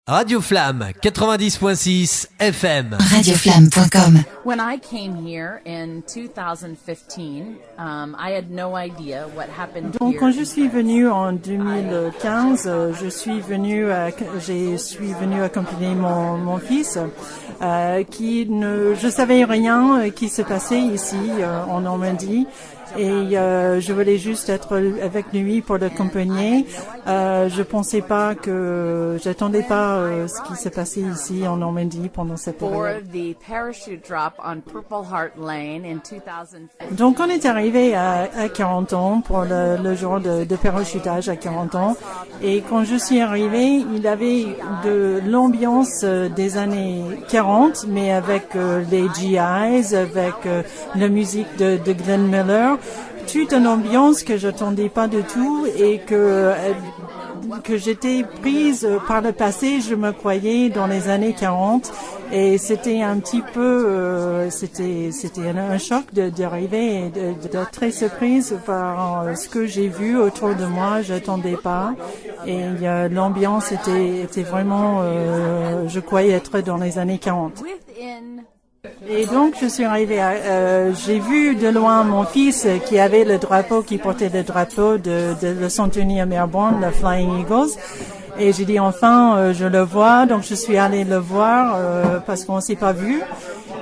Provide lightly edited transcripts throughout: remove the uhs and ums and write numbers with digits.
Radio Flamme 90.6 FM. Radioflamme.com. When I came here in 2015, I had no idea what happened Donc here. quand je suis venue en 2015, je suis venue accompagner mon fils, je savais rien qui se passait ici en Normandie. Et je voulais juste être avec lui pour l'accompagner. J'attendais pas ce qui s'est passé ici en Normandie pendant cette For période. the parachute drop on Purple Heart Lane in 2015. Donc on est arrivé à 40 ans pour le jour de parachutage à 40 ans. Et quand je suis arrivée, il avait de l'ambiance des années 40, mais avec les GIs, avec la musique de Glenn Miller. Toute une ambiance que j'attendais pas du tout et que j'étais prise par le passé, je me croyais dans les années 40 et c'était un petit peu c'était un choc d'arriver et d'être très surprise par ce que j'ai vu autour de moi, j'attendais pas et l'ambiance était vraiment je croyais être dans les années 40. Et donc, je suis arrivée j'ai vu de loin mon fils qui portait le drapeau de le centenier Melbourne, le Flying Eagles. Et j'ai dit, enfin, je le vois. Donc, je suis allée le voir, parce qu'on s'est pas vu.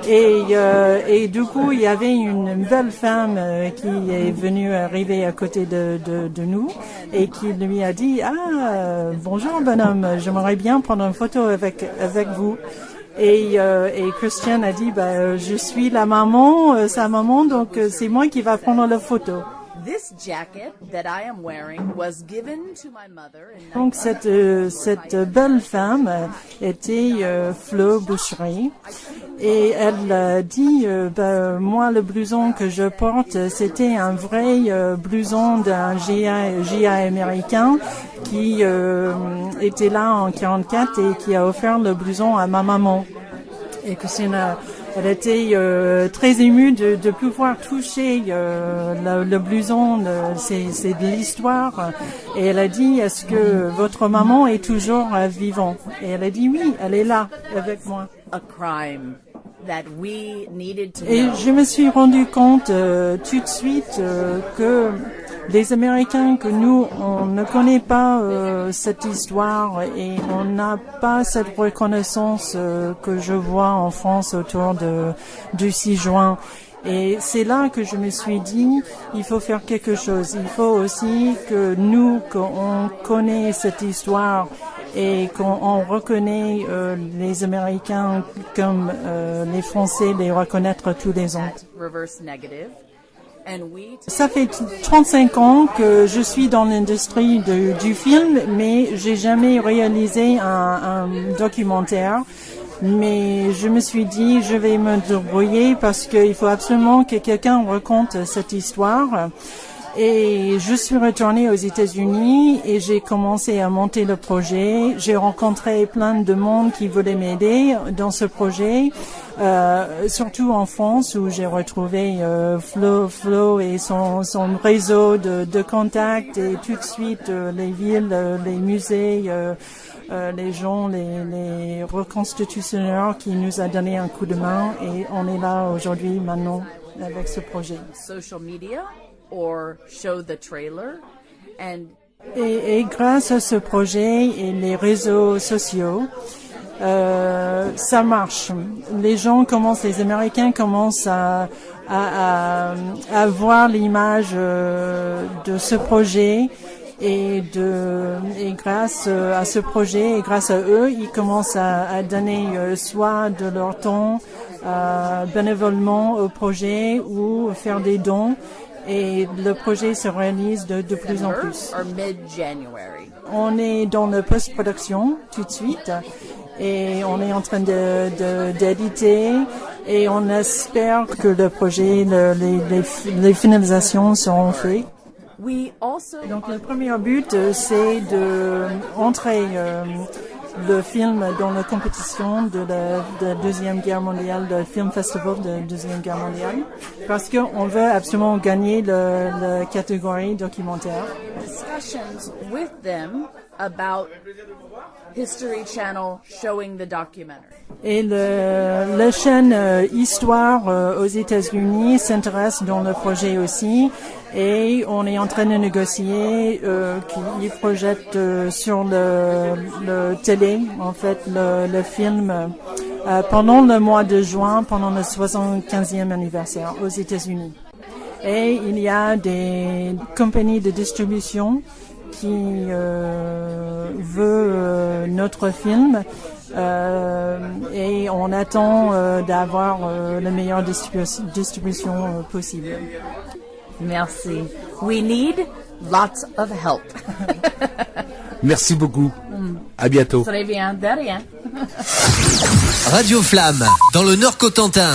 Et du coup, il y avait une belle femme qui est venue arriver à côté de nous et qui lui a dit, bonjour bonhomme, j'aimerais bien prendre une photo avec vous. Et Christian a dit, je suis la maman, sa maman, donc c'est moi qui va prendre la photo. This jacket that I am wearing was given to my mother in Donc cette belle femme était Flo Boucherie et elle dit moi le blouson que je porte c'était un vrai blouson d'un GI américain qui était là en 44 et qui a offert le blouson à ma maman. Et Christina, elle était très émue de pouvoir toucher le blouson, c'est de l'histoire. Et elle a dit, est-ce que votre maman est toujours vivante? Et elle a dit, oui, elle est là avec moi. a crime that we needed to Et know. je me suis rendu compte tout de suite que les Américains, que nous, on ne connaît pas cette histoire et on n'a pas cette reconnaissance que je vois en France autour du 6 juin. Et c'est là que je me suis dit, il faut faire quelque chose. Il faut aussi que nous, qu'on connaît cette histoire et qu'on reconnaît les Américains comme les Français les reconnaître tous les ans. Reverse negative. And we Ça fait 35 ans que je suis dans l'industrie du film, mais j'ai jamais réalisé un documentaire. Mais je me suis dit, je vais me débrouiller parce qu'il faut absolument que quelqu'un raconte cette histoire. Et je suis retournée aux États-Unis et j'ai commencé à monter le projet. J'ai rencontré plein de monde qui voulait m'aider dans ce projet, surtout en France où j'ai retrouvé Flo et son réseau de contacts et tout de suite les villes, les musées, les gens, les reconstitutionneurs qui nous a donné un coup de main et on est là aujourd'hui maintenant avec ce projet. social media or show the trailer and Et grâce à ce projet et les réseaux sociaux, ça marche. Les Américains commencent à voir l'image de ce projet et grâce à ce projet et grâce à eux, ils commencent à donner soit de leur temps bénévolement au projet ou faire des dons. Et le projet se réalise de plus en plus. or mid-January. On est dans la post-production tout de suite et on est en train d'éditer et on espère que le projet, les finalisations seront faites. We also Donc le premier but, c'est de entrer le film dans la compétition de la Deuxième Guerre mondiale, le Film Festival de la Deuxième Guerre mondiale, parce qu'on veut absolument gagner la catégorie documentaire. discussions with them about History Channel showing the documentary. Et la chaîne Histoire aux États-Unis s'intéresse dans le projet aussi, et on est en train de négocier qu'ils projettent sur le télé en fait le film pendant le mois de juin, pendant le 75e anniversaire aux États-Unis. Et il y a des compagnies de distribution qui veut notre film et on attend d'avoir la meilleure distribution possible. Merci. We need lots of help. Merci beaucoup. À bientôt. Très bien, de rien. Radio Flamme, dans le Nord-Cotentin,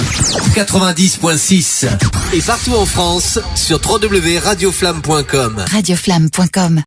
90.6. Et partout en France, sur www.radioflamme.com. Radioflamme.com